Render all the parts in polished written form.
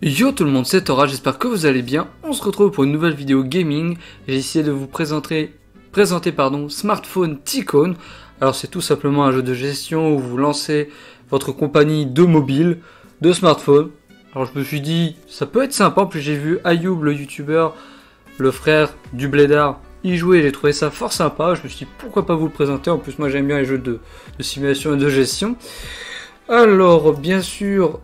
Yo tout le monde, c'est Tora, j'espère que vous allez bien. On se retrouve pour une nouvelle vidéo gaming. J'ai essayé de vous présenter Smartphone Tycoon. Alors c'est tout simplement un jeu de gestion où vous lancez votre compagnie de mobile, de smartphone. Alors je me suis dit, ça peut être sympa, puis j'ai vu Ayoub le youtubeur, le frère du Blédard, y jouer, j'ai trouvé ça fort sympa. Je me suis dit, pourquoi pas vous le présenter, en plus moi j'aime bien les jeux de simulation et de gestion. Alors bien sûr,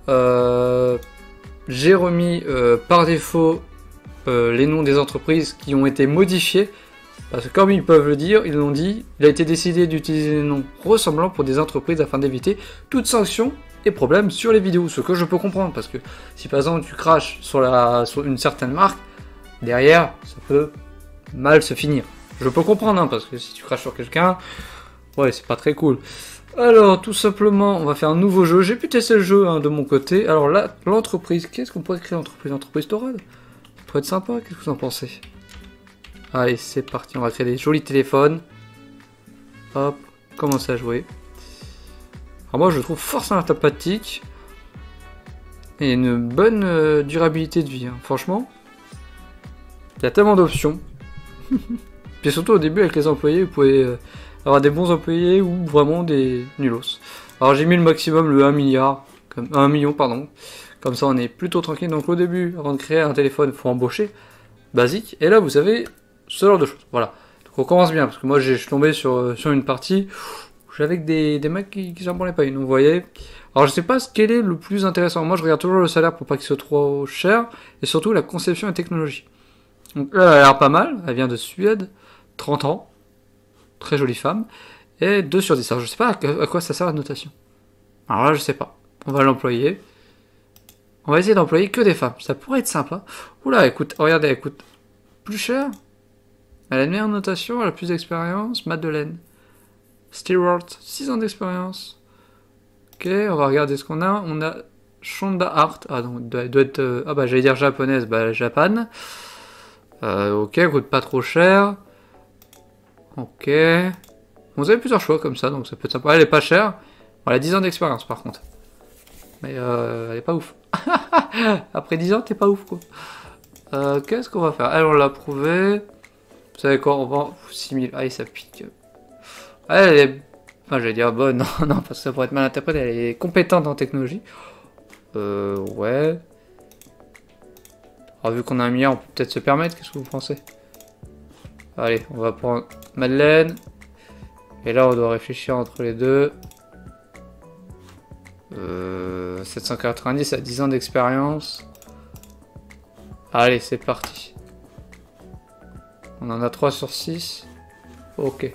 j'ai remis par défaut les noms des entreprises qui ont été modifiés. Parce que comme ils peuvent le dire, ils l'ont dit, il a été décidé d'utiliser des noms ressemblants pour des entreprises afin d'éviter toute sanction et problème sur les vidéos. Ce que je peux comprendre, parce que si par exemple tu craches sur une certaine marque, derrière, ça peut mal se finir. Je peux comprendre, hein, parce que si tu craches sur quelqu'un, ouais, c'est pas très cool. Alors, tout simplement, on va faire un nouveau jeu. J'ai pu tester le jeu hein, de mon côté. Alors là, l'entreprise, qu'est-ce qu'on pourrait créer l'entreprise Torad? Ça pourrait être sympa, qu'est-ce que vous en pensez? Allez, c'est parti, on va créer des jolis téléphones. Hop, commencer à jouer. Alors moi, je le trouve fort sympathique. Et une bonne durabilité de vie, hein. Franchement. Il y a tellement d'options. Puis surtout au début, avec les employés, vous pouvez avoir des bons employés ou vraiment des nulos. Alors j'ai mis le maximum, le 1 milliard, 1 million, pardon. Comme ça, on est plutôt tranquille. Donc au début, avant de créer un téléphone, il faut embaucher. Basique. Et là, vous avez ce genre de choses. Voilà. Donc on commence bien, parce que moi, je suis tombé sur une partie où j'avais des mecs qui s'en prenaient pas une. Vous voyez. Alors je sais pas quel est le plus intéressant. Moi, je regarde toujours le salaire pour pas qu'il soit trop cher. Et surtout, la conception et technologie. Donc là, elle a l'air pas mal. Elle vient de Suède. 30 ans. Très jolie femme. Et 2 sur 10. Alors je sais pas à quoi ça sert la notation. Alors là, je sais pas. On va l'employer. On va essayer d'employer que des femmes. Ça pourrait être sympa. Oula, écoute, regardez, écoute. Plus cher. Elle a une meilleure notation, elle a plus d'expérience. Madeleine. Stewart, 6 ans d'expérience. Ok, on va regarder ce qu'on a. On a Shonda Hart. Ah non, elle doit être... ah bah j'allais dire japonaise, bah Japan. Ok, elle coûte pas trop cher. Ok. Vous avez plusieurs choix comme ça, donc ça peut être sympa. Elle est pas chère. Bon, elle a 10 ans d'expérience par contre. Mais elle est pas ouf. Après 10 ans, t'es pas ouf quoi. Qu'est-ce qu'on va faire? Elle, on l'a prouvé. Vous savez quoi? On va... 6000. Allez, ça pique. Elle est... Enfin, j'allais dire bonne. Non, non, parce que ça pourrait être mal interprété. Elle est compétente en technologie. Ouais. Alors, vu qu'on a un milliard, on peut peut-être se permettre. Qu'est-ce que vous pensez? Allez, on va prendre Madeleine. Et là, on doit réfléchir entre les deux. 790 à 10 ans d'expérience. Allez, c'est parti. On en a 3 sur 6. Ok.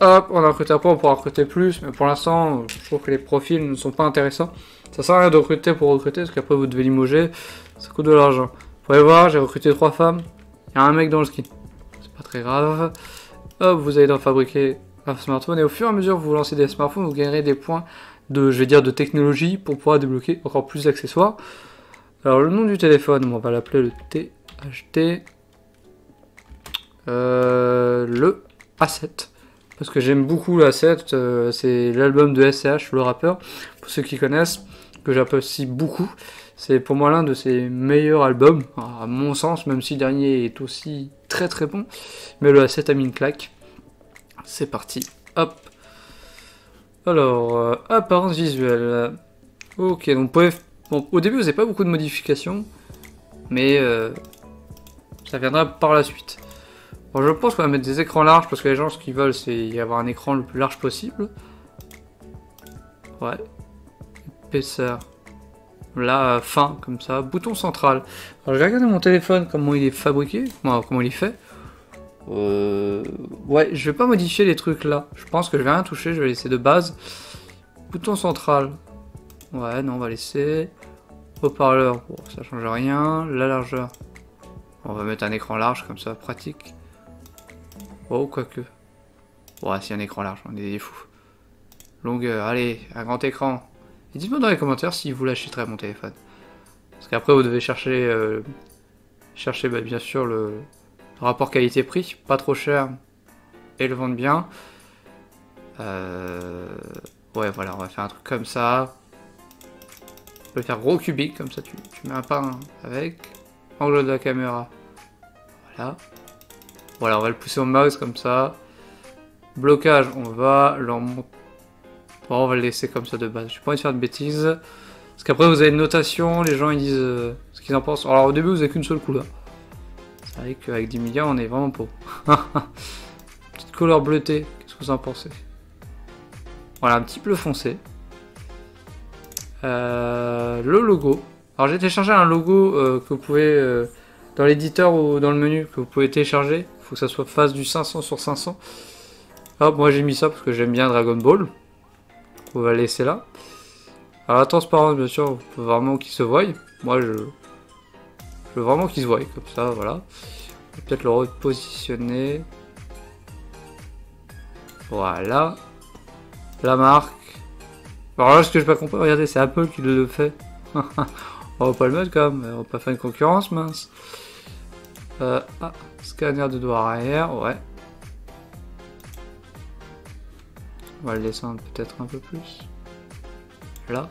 Hop, on a recruté après, on pourra recruter plus. Mais pour l'instant, je trouve que les profils ne sont pas intéressants. Ça sert à rien de recruter pour recruter, parce qu'après vous devez limoger. Ça coûte de l'argent. Vous pouvez voir, j'ai recruté 3 femmes. Il y a un mec dans le skin. C'est pas très grave. Hop, vous allez dans fabriquer un smartphone. Et au fur et à mesure que vous lancez des smartphones, vous gagnerez des points de, je vais dire, de technologie pour pouvoir débloquer encore plus d'accessoires. Alors le nom du téléphone, on va l'appeler le THT. Le A7. Parce que j'aime beaucoup l'A7. C'est l'album de SCH, le rappeur. Pour ceux qui connaissent, que j'apprécie beaucoup. C'est pour moi l'un de ses meilleurs albums, à mon sens, même si le dernier est aussi très très bon. Mais le A7 a mis une claque. C'est parti. Hop. Alors, apparence visuelle. Ok, donc bon, au début vous n'avez pas beaucoup de modifications, mais ça viendra par la suite. Bon, je pense qu'on va mettre des écrans larges parce que les gens ce qu'ils veulent c'est avoir un écran le plus large possible. Ouais. Épaisseur. Là, fin, comme ça. Bouton central. Alors je vais regarder mon téléphone, comment il est fabriqué, comment il est fait. Ouais, je vais pas modifier les trucs là. Je pense que je vais rien toucher, je vais laisser de base. Bouton central. Ouais, non, on va laisser. Haut-parleur, bon, ça change rien. La largeur. On va mettre un écran large, comme ça, pratique. Oh, quoique. Ouais, c'est un écran large, on est des fous. Longueur, allez, un grand écran. Et dites-moi dans les commentaires si vous l'achèterez mon téléphone. Parce qu'après, vous devez chercher, bah, bien sûr, le rapport qualité-prix. Pas trop cher. Et le vendre bien. Ouais, voilà, on va faire un truc comme ça. Tu peux le faire gros cubique, comme ça tu mets un pain avec. Angle de la caméra. Voilà. Voilà, on va le pousser au max comme ça. Blocage, on va leur monter. Bon, on va le laisser comme ça de base. Je n'ai pas envie de faire de bêtises. Parce qu'après, vous avez une notation, les gens ils disent ce qu'ils en pensent. Alors au début, vous n'avez qu'une seule couleur. C'est vrai qu'avec 10 milliards, on est vraiment pauvre. Petite couleur bleutée, qu'est-ce que vous en pensez? Voilà, un petit bleu foncé. Le logo. Alors j'ai téléchargé un logo que vous pouvez, dans l'éditeur ou dans le menu, que vous pouvez télécharger. Il faut que ça soit face du 500 sur 500. Hop, moi j'ai mis ça parce que j'aime bien Dragon Ball. On va le laisser là. Alors la transparence, bien sûr, vous pouvez vraiment qu'il se voie. Moi je veux vraiment qu'il se voie, comme ça, voilà. Peut-être le repositionner. Voilà. La marque. Alors là, ce que je n'ai pas compris, regardez, c'est Apple qui le fait. On va pas le mettre quand même, on va pas faire une concurrence, mince. Scanner de doigt arrière, ouais. On va le descendre peut-être un peu plus. Là.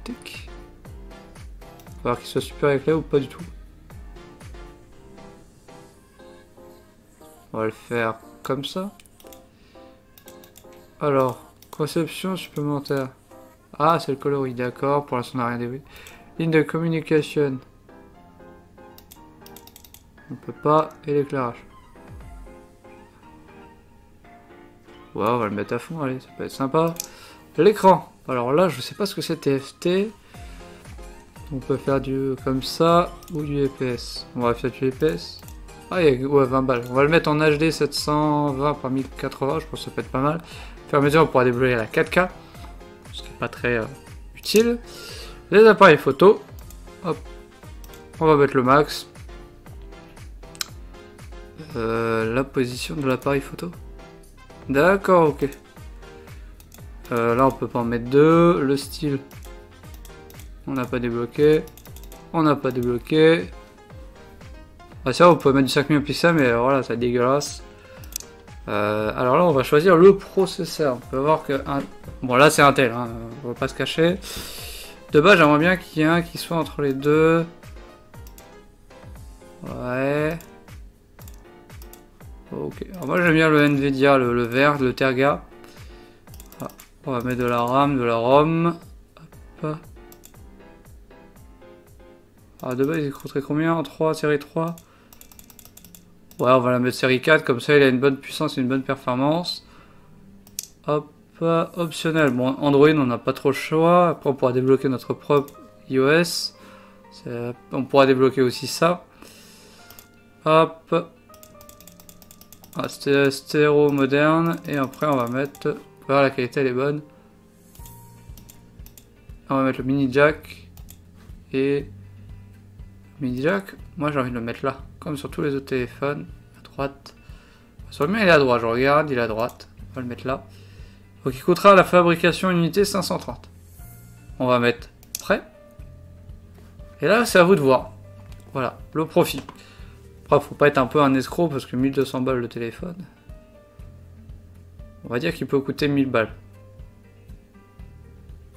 Tic. Il va falloir qu'il soit super éclairé ou pas du tout. On va le faire comme ça. Alors, conception supplémentaire. Ah, c'est le coloris, d'accord. Pour l'instant, on n'a rien débuté. Ligne de communication. On peut pas. Et l'éclairage. Ouais, on va le mettre à fond, allez, ça peut être sympa. L'écran. Alors là, je sais pas ce que c'est TFT. On peut faire du comme ça ou du EPS. On va faire du EPS. Ah, il y a ouais, 20 balles. On va le mettre en HD 720 par 1080, je pense que ça peut être pas mal. Au fur et à mesure, on pourra débloquer la 4K. Ce qui n'est pas très utile. Les appareils photo. Hop. On va mettre le max. La position de l'appareil photo. D'accord, ok. Là, on peut pas en mettre deux. Le style. On n'a pas débloqué. On n'a pas débloqué. Ah, ça, on peut mettre du 5000 pixels, mais voilà, c'est dégueulasse. Alors là, on va choisir le processeur. On peut voir que. Bon, là, c'est Intel, hein, on va pas se cacher. De base, j'aimerais bien qu'il y ait un qui soit entre les deux. Ouais. Ok. Alors moi, j'aime bien le Nvidia, le vert, le Terga. Ah, on va mettre de la RAM, de la ROM. Hop. Ah, de base, il coûterait combien? 3, série 3. Ouais, on va la mettre série 4, comme ça il a une bonne puissance et une bonne performance. Hop, optionnel. Bon, Android, on n'a pas trop le choix. Après, on pourra débloquer notre propre iOS. On pourra débloquer aussi ça. Hop. Ah, stéréo moderne. Et après, on va mettre... Voilà, la qualité, elle est bonne. On va mettre le mini jack. Et... Mini jack, moi j'ai envie de le mettre là. Comme sur tous les autres téléphones. À droite. Sur le mien, il est à droite. Je regarde, il est à droite. On va le mettre là. Donc il coûtera la fabrication unité 530. On va mettre prêt. Et là, c'est à vous de voir. Voilà, le profit. Après, faut pas être un peu un escroc parce que 1200 balles le téléphone. On va dire qu'il peut coûter 1000 balles.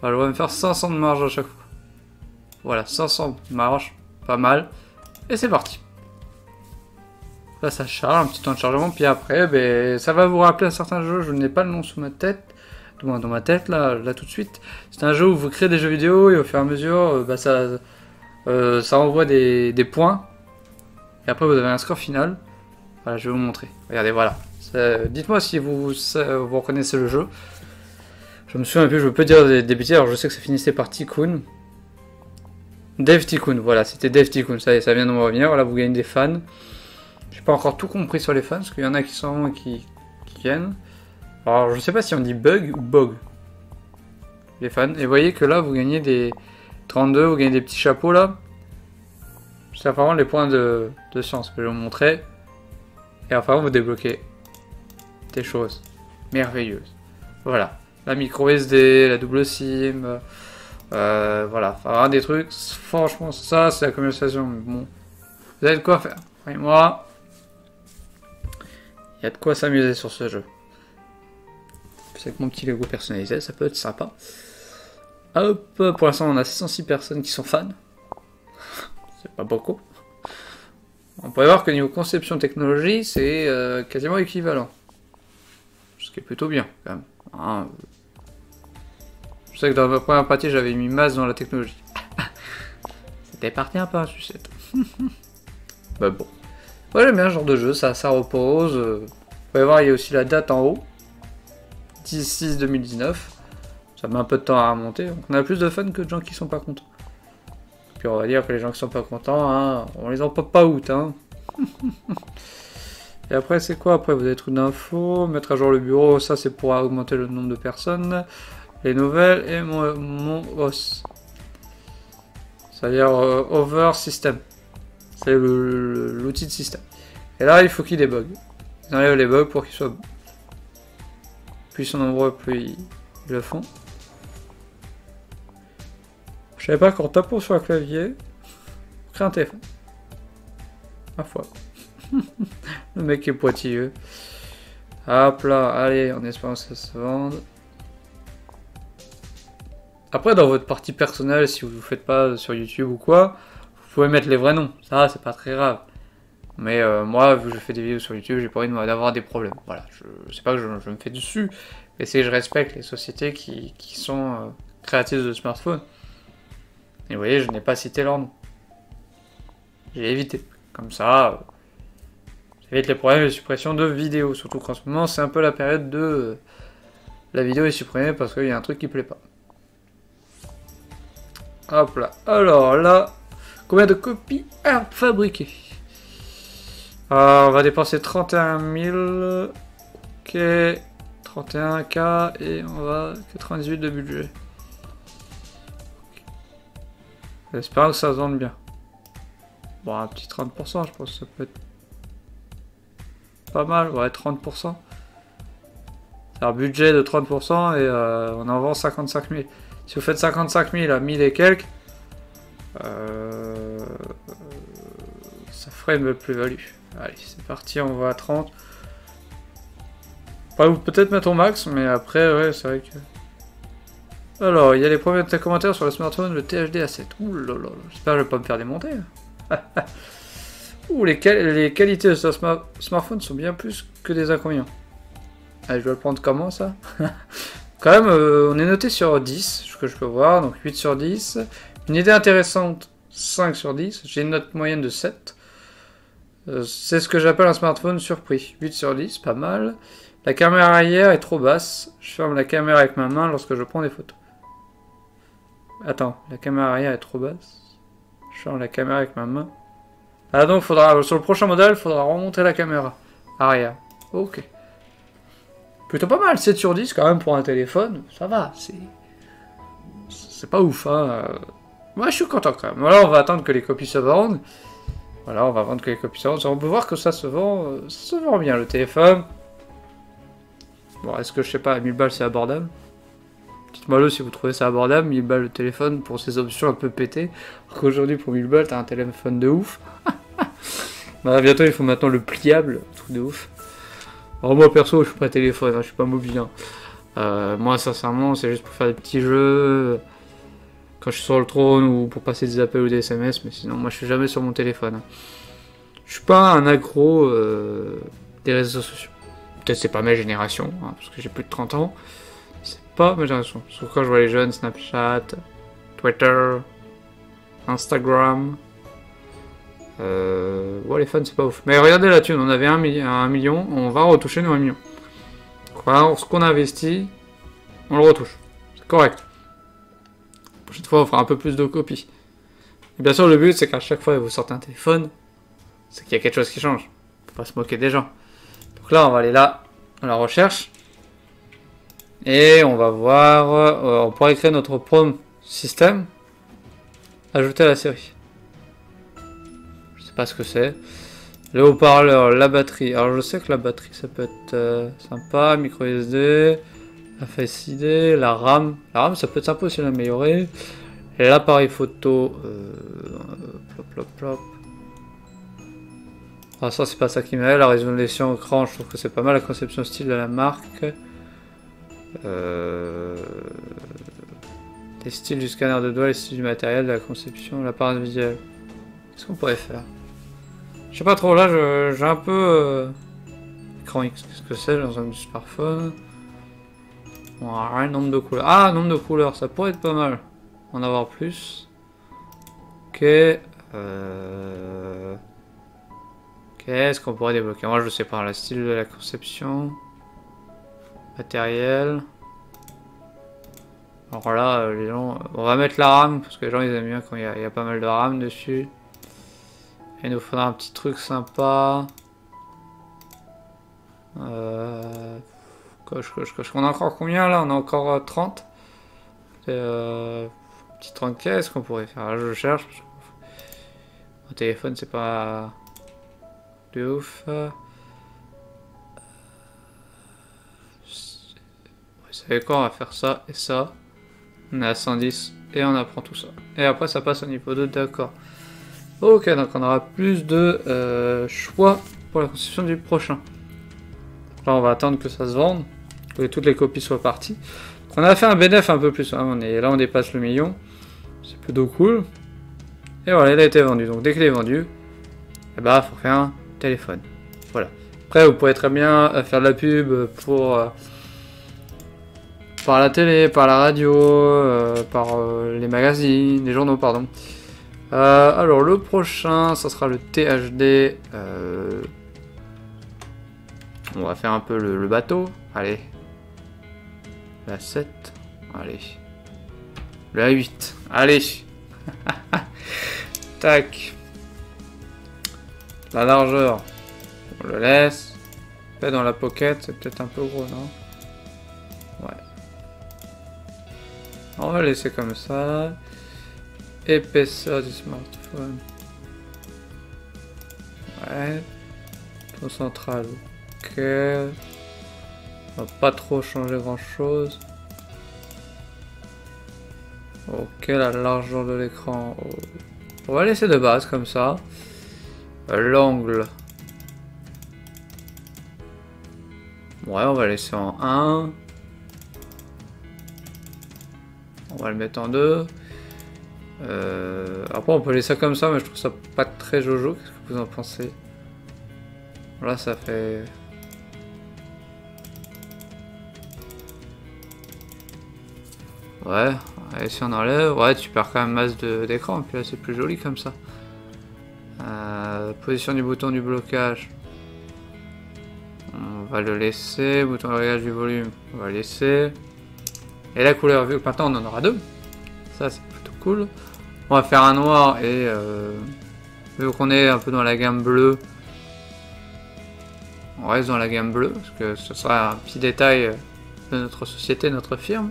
Alors, on va me faire 500 de marge à chaque fois. Voilà, 500 de marge. Pas mal. Et c'est parti. Là, ça charge, un petit temps de chargement. Puis après, ben, ça va vous rappeler un certain jeu. Je n'ai pas le nom sous ma tête. Dans ma tête, là tout de suite. C'est un jeu où vous créez des jeux vidéo et au fur et à mesure, bah, ça envoie des points. Et après, vous avez un score final. Voilà, je vais vous montrer. Regardez, voilà. Dites-moi si vous reconnaissez le jeu. Je me souviens plus, je peux dire des bêtises. Alors, je sais que ça finissait par Tycoon. Dev Tycoon, voilà, c'était Dev Tycoon. Ça vient de me revenir. Là, vous gagnez des fans. J'ai pas encore tout compris sur les fans, parce qu'il y en a qui sont qui viennent. Alors, je sais pas si on dit bug ou bug. Les fans. Et vous voyez que là, vous gagnez des 32, vous gagnez des petits chapeaux là. C'est vraiment les points de science que je vais vous montrer. Et enfin, vous débloquez des choses merveilleuses. Voilà. La micro SD, la double SIM. Voilà. Enfin, des trucs. Franchement, ça, c'est la communication. Mais bon. Vous avez de quoi faire. Et moi, il y a de quoi s'amuser sur ce jeu. Avec mon petit Lego personnalisé, ça peut être sympa. Hop, pour l'instant on a 606 personnes qui sont fans. C'est pas beaucoup. On pourrait voir que niveau conception technologie, c'est quasiment équivalent. Ce qui est plutôt bien, quand même. Hein. Je sais que dans ma première partie, j'avais mis masse dans la technologie. C'était parti un peu en sucette. Bah bon. Ouais, j'aime bien ce genre de jeu, ça repose. Vous pouvez voir, il y a aussi la date en haut. 10-6-2019. Ça met un peu de temps à remonter. Donc on a plus de fans que de gens qui sont pas contents. Puis on va dire que les gens qui sont pas contents, hein, on les en pop pas out. Hein. Et après, c'est quoi? Après, vous avez trucs d'infos, mettre à jour le bureau, ça c'est pour augmenter le nombre de personnes. Les nouvelles et mon OS. C'est-à-dire Over System. C'est l'outil de système. Et là, il faut qu'il débug. Ils enlèvent les bugs pour qu'ils soient... Plus ils sont nombreux, plus ils le font. Je savais pas qu'en tapant sur un clavier, on crée un téléphone. Ma foi. Le mec est pointilleux. Hop là, allez, en espérant que ça se vende. Après, dans votre partie personnelle, si vous ne faites pas sur YouTube ou quoi, vous pouvez mettre les vrais noms. Ça, c'est pas très grave. Mais moi, vu que je fais des vidéos sur YouTube, j'ai pas envie d'avoir des problèmes. Voilà, je sais pas que je me fais dessus, mais c'est que je respecte les sociétés qui sont créatrices de smartphones. Et vous voyez, je n'ai pas cité leur nom. J'ai évité. Comme ça, j'évite les problèmes de suppression de vidéos. Surtout qu'en ce moment, c'est un peu la période de... la vidéo est supprimée parce qu'il y a un truc qui plaît pas. Hop là. Alors là, combien de copies à fabriquer? On va dépenser 31 000. Ok. 31K et on va 98 de budget. J'espère que ça se vende bien. Bon, un petit 30%, je pense que ça peut être pas mal. Ouais, 30%. C'est un budget de 30% et on en vend 55 000. Si vous faites 55 000 à 1000 et quelques, ça ferait une belle plus-value. Allez, c'est parti, on va à 30. Peut-être mettre au max, mais après, ouais, c'est vrai que... Alors, il y a les premiers commentaires sur le smartphone, le THD A7. Ouh là là, j'espère que je vais pas me faire démonter. Ouh, les qualités de ce smartphone sont bien plus que des inconvénients. Allez, je vais le prendre comment, ça? Quand même, on est noté sur 10, ce que je peux voir, donc 8 sur 10. Une idée intéressante, 5 sur 10. J'ai une note moyenne de 7. C'est ce que j'appelle un smartphone surpris. 8 sur 10, pas mal. La caméra arrière est trop basse. Je ferme la caméra avec ma main lorsque je prends des photos. Attends, la caméra arrière est trop basse. Je ferme la caméra avec ma main. Ah donc, sur le prochain modèle, il faudra remonter la caméra arrière. Ok. Plutôt pas mal, 7 sur 10 quand même pour un téléphone, ça va, c'est pas ouf, hein. Moi je suis content quand même. Voilà, on va attendre que les copies se vendent. Voilà, on va attendre que les copies se vendent. On peut voir que ça se vend bien le téléphone. Bon, est-ce que je sais pas, 1000 balles c'est abordable? Dites-moi le si vous trouvez ça abordable, 1000 balles le téléphone pour ces options un peu pétées. Alors qu'aujourd'hui pour 1000 balles t'as un téléphone de ouf. Bah, bientôt il faut maintenant le pliable, truc de ouf. Alors moi perso je suis pas téléphone, hein, je suis pas mobile. Hein. Moi sincèrement c'est juste pour faire des petits jeux quand je suis sur le trône ou pour passer des appels ou des SMS, mais sinon moi je suis jamais sur mon téléphone. Hein. Je suis pas un accro des réseaux sociaux. Peut-être c'est pas ma génération, hein, parce que j'ai plus de 30 ans. C'est pas ma génération. Sauf quand je vois les jeunes, Snapchat, Twitter, Instagram. Ouais, les fans, c'est pas ouf. Mais regardez la thune, on avait 1 million, on va retoucher nos 1 million. Voilà, ce qu'on a investi, on le retouche. C'est correct. La prochaine fois, on fera un peu plus de copies. Et bien sûr, le but, c'est qu'à chaque fois que vous sortez un téléphone, c'est qu'il y a quelque chose qui change. Faut pas se moquer des gens. Donc là, on va aller là, dans la recherche. Et on va voir, on pourrait créer notre propre système. Ajouter à la série. Pas ce que c'est. Le haut-parleur, la batterie. Alors je sais que la batterie ça peut être sympa. Micro SD, la Face ID, la RAM. La RAM ça peut être sympa aussi l'améliorer. Et l'appareil photo. Plop plop plop. Ah ça c'est pas ça qui m'aide. La résolution écran je trouve que c'est pas mal. La conception style de la marque. Les styles du scanner de doigts, les styles du matériel, de la conception, l'appareil visuel. Qu'est-ce qu'on pourrait faire? Je sais pas trop, là j'ai un peu... Écran X, qu'est-ce que c'est dans un smartphone? Ouais, nombre de couleurs. Ah, nombre de couleurs, ça pourrait être pas mal. En avoir plus. Ok. Qu'est-ce qu'on pourrait débloquer? Moi je sais pas, le style de la conception. Matériel. Alors là, les gens... On va mettre la RAM, parce que les gens ils aiment bien quand il y a pas mal de RAM dessus. Et il nous faudra un petit truc sympa. Coche. On a encore combien là? On a encore 30. Petit 30 caisses qu'on pourrait faire. Là, je cherche. Mon téléphone, c'est pas de ouf. Vous savez quoi? On va faire ça et ça. On est à 110 et on apprend tout ça. Et après, ça passe au niveau 2. D'accord. Ok, donc on aura plus de choix pour la constitution du prochain. Là, on va attendre que ça se vende, que toutes les copies soient parties. Donc, on a fait un bénéfice un peu plus. Hein. Là, on dépasse le million. C'est plutôt cool. Et voilà, il a été vendu. Donc, dès qu'il est vendu, eh ben, faut faire un téléphone. Voilà. Après, vous pouvez très bien faire de la pub pour par la télé, par la radio, par les magazines, les journaux, pardon. Alors, le prochain, ça sera le THD. On va faire un peu le bateau. Allez. La 7. Allez. La 8. Allez. Tac. La largeur. On le laisse. Là, dans la pocket, c'est peut-être un peu gros, non? Ouais. On va laisser comme ça. Épaisseur du smartphone. Ouais. Ton central. Ok. On va pas trop changer grand chose. Ok, la largeur de l'écran. On va laisser de base comme ça. L'angle. Ouais, on va laisser en 1. On va le mettre en 2. Après, on peut laisser ça comme ça, mais je trouve ça pas très jojo. Qu'est-ce que vous en pensez? Là, ça fait... Ouais, et si on enlève, ouais, tu perds quand même masse d'écran, et puis là c'est plus joli comme ça. Position du bouton du blocage. On va le laisser. Bouton de réglage du volume, on va laisser. Et la couleur, vu que maintenant on en aura 2. Ça c'est plutôt cool. On va faire un noir et vu qu'on est un peu dans la gamme bleue, on reste dans la gamme bleue, parce que ce sera un petit détail de notre société, notre firme.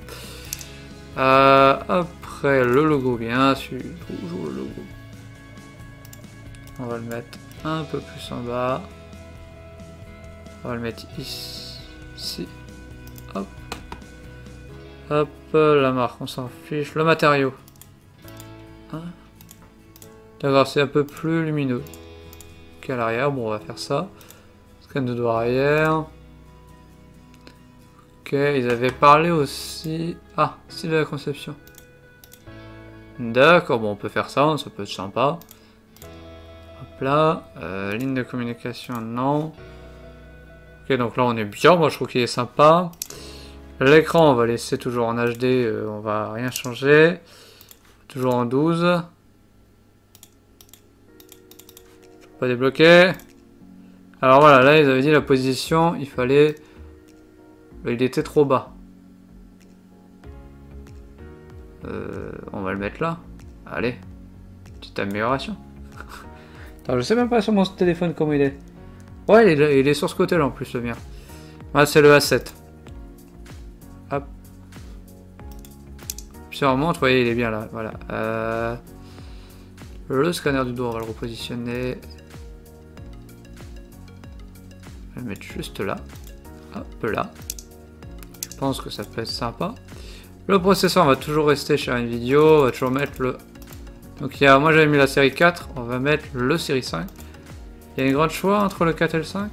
Après le logo, bien sûr, toujours le logo. On va le mettre un peu plus en bas. On va le mettre ici. Hop. Hop, la marque, on s'en fiche. Le matériau. Hein? D'accord, c'est un peu plus lumineux qu'à l'arrière. Bon, on va faire ça. Scan de doigt arrière. Ok, ils avaient parlé aussi... Ah, style de la conception. D'accord, bon, on peut faire ça, ça peut être sympa. Hop là, ligne de communication, non. Ok, donc là on est bien, moi je trouve qu'il est sympa. L'écran, on va laisser toujours en HD, on va rien changer. Toujours en 12. Pas débloqué. Alors voilà, là ils avaient dit la position, il fallait... Il était trop bas. On va le mettre là. Allez. Petite amélioration. Attends, je sais même pas sur mon téléphone comment il est. Ouais, il est sur ce côté là en plus le mien. Là c'est le A7. Hop. Si on remonte, vous voyez, il est bien là. Voilà. Le scanner du doigt, on va le repositionner. On va le mettre juste là. Hop là. Je pense que ça peut être sympa. Le processeur, on va toujours rester chez Nvidia. On va toujours mettre le... Donc il y a... Moi j'avais mis la série 4. On va mettre le série 5. Il y a une grande choix entre le 4 et le 5.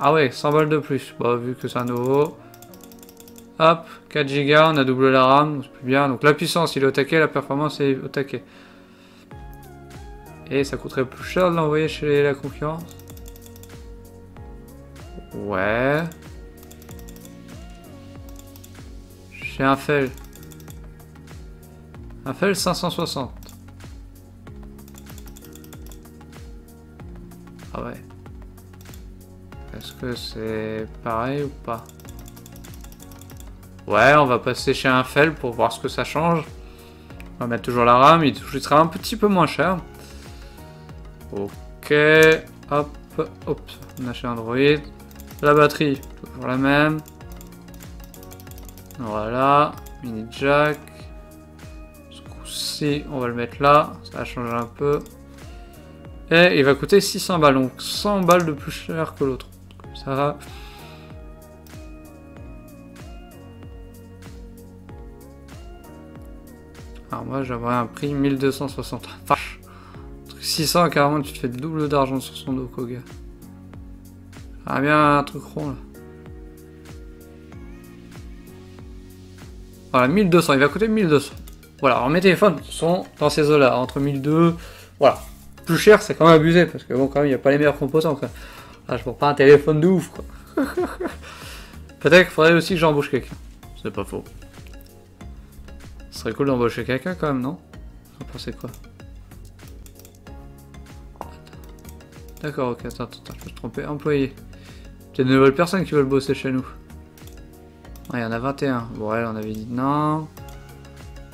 Ah ouais, 100 balles de plus. Bah vu que c'est un nouveau. Hop, 4 Go, on a doublé la RAM, c'est plus bien. Donc la puissance il est au taquet, la performance est au taquet. Et ça coûterait plus cher de l'envoyer chez la concurrence. Ouais. Chez Infel. Infel 560. Ah ouais. Est-ce que c'est pareil ou pas? Ouais, on va passer chez Infel pour voir ce que ça change. On va mettre toujours la RAM, il sera un petit peu moins cher. Ok, hop, hop, on a chez Android. La batterie, toujours la même. Voilà, mini jack. Ce coup-ci, on va le mettre là, ça va changer un peu. Et il va coûter 600 balles, donc 100 balles de plus cher que l'autre. Ça va. Alors moi j'aimerais un prix 1260. Vache. 600 carrément tu te fais le double d'argent sur son dos Koga. Ah bien un truc rond là. Voilà 1200, il va coûter 1200. Voilà, alors mes téléphones sont dans ces eaux là, entre 1200. Voilà. Plus cher c'est quand même abusé parce que bon quand même il n'y a pas les meilleurs composants quoi. Ah, je prends pas un téléphone de ouf quoi. Peut-être qu'il faudrait aussi que j'embauche quelqu'un. C'est pas faux. Ce serait cool d'embaucher quelqu'un quand même, non? Vous pensez quoi? D'accord, ok, attends, je me suis trompé. Employé. Il y a de nouvelles personnes qui veulent bosser chez nous. Il y en a 21. Bon, elle, on avait dit non.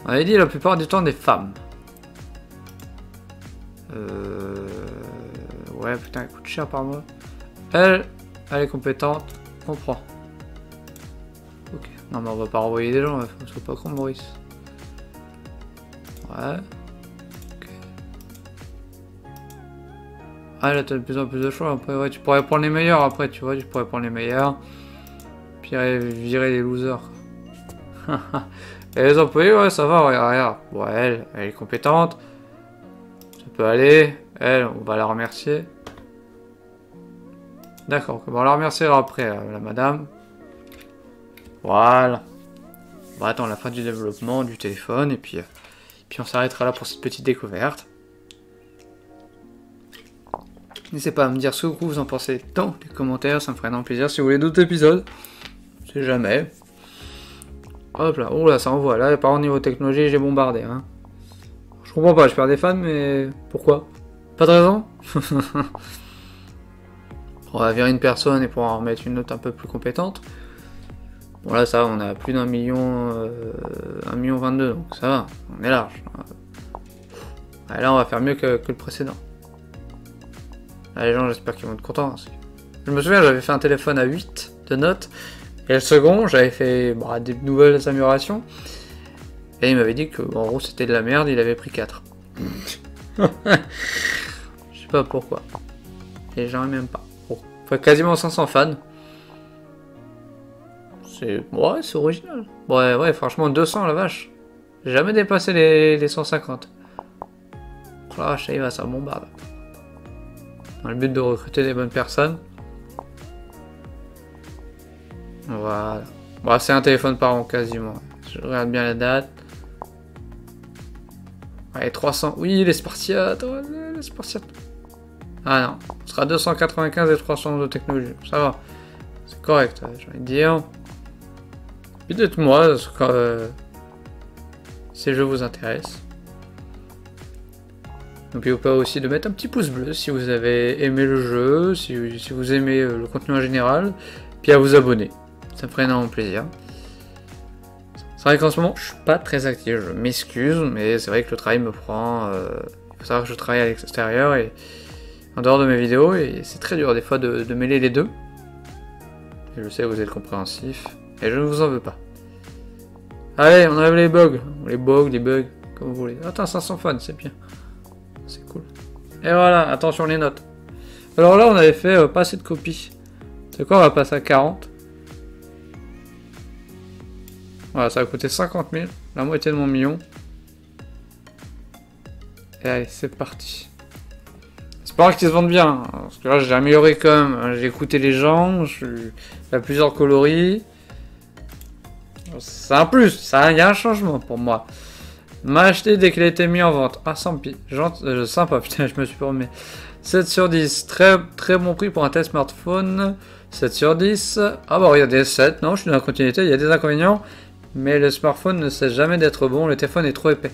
On avait dit la plupart du temps des femmes. Ouais, putain, elle coûte cher par mois. Elle est compétente. On prend. Ok. Non, mais on va pas renvoyer des gens, faut que soit pas con, Maurice. Ouais. Ok. Ah, là, t'as de plus en plus de choix. Après, ouais, tu pourrais prendre les meilleurs. Après, tu vois, tu pourrais prendre les meilleurs. Puis virer les losers. Et les employés, ouais, ça va, regarde. Bon, elle est compétente. Ça peut aller. Elle, on va la remercier. D'accord, on va la remercier après, la madame. Voilà. On va attendre la fin du développement du téléphone et puis on s'arrêtera là pour cette petite découverte. N'hésitez pas à me dire ce que vous en pensez dans les commentaires, ça me ferait énormément plaisir. Si vous voulez d'autres épisodes, on sait jamais. Hop là, oh là, ça envoie. Là, par contre, niveau technologie, j'ai bombardé. Hein. Je comprends pas, je perds des fans, mais pourquoi? Pas de raison. On va virer une personne et pour en remettre une autre un peu plus compétente. Bon là ça va, on a plus d'1 million, 1 million 22, donc ça va, on est large. Et là on va faire mieux que le précédent. Là, les gens j'espère qu'ils vont être contents. Je me souviens j'avais fait un téléphone à 8 de notes, et le second j'avais fait des nouvelles améliorations, et il m'avait dit que en gros c'était de la merde, il avait pris 4. Je sais pas pourquoi. Les gens même pas. Bon. Enfin, quasiment 500 fans. Ouais, c'est original. Ouais, franchement, 200, la vache. J'ai jamais dépassé les 150. Oh la vache, ça y va, ça bombarde. Dans le but de recruter des bonnes personnes. Voilà. Bon, c'est un téléphone par an, quasiment. Je regarde bien la date. Ouais, 300. Oui, les Spartiates. Ouais, les Spartiates. Ah non. Ce sera 295 et 300 de technologie. Ça va. C'est correct, j'ai envie de dire. Dites-moi si je vous intéresse. N'oubliez pas aussi de mettre un petit pouce bleu si vous avez aimé le jeu, si vous aimez le contenu en général, puis à vous abonner. Ça me ferait énormément plaisir. C'est vrai qu'en ce moment, je suis pas très actif, je m'excuse, mais c'est vrai que le travail me prend... il faut savoir que je travaille à l'extérieur et en dehors de mes vidéos, et c'est très dur des fois de mêler les deux. Et je sais que vous êtes compréhensif. Et je ne vous en veux pas. Allez, on enlève les bugs. Les bugs, comme vous voulez. Attends, 500 fans, c'est bien. C'est cool. Et voilà, attention les notes. Alors là, on avait fait pas assez de copies. C'est quoi, on va passer à 40. Voilà, ça va coûter 50 000. La moitié de mon million. Et allez, c'est parti. J'espère qu'ils se vendent bien. Parce que là, j'ai amélioré quand même. J'ai écouté les gens. Il y a plusieurs coloris. c'est un plus, il y a un changement pour moi. M'a acheté dès qu'il a été mis en vente. Ah, sympa, putain, je me suis promis. 7 sur 10, très bon prix pour un tel smartphone. 7 sur 10. Ah bah regardez, 7, non, je suis dans la continuité, il y a des inconvénients. Mais le smartphone ne cesse jamais d'être bon, le téléphone est trop épais.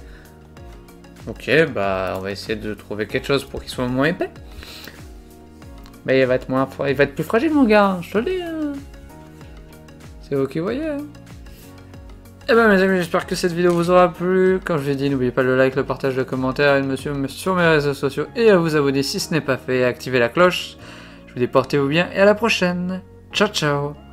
Ok, bah on va essayer de trouver quelque chose pour qu'il soit moins épais. Mais il va être plus fragile mon gars, je te le dis. Hein. C'est vous qui voyez. Hein. Et ben mes amis, j'espère que cette vidéo vous aura plu. Comme je l'ai dit, n'oubliez pas le like, le partage, le commentaire et de me suivre sur mes réseaux sociaux et à vous abonner si ce n'est pas fait et activer la cloche. Je vous dis portez-vous bien et à la prochaine. Ciao ciao.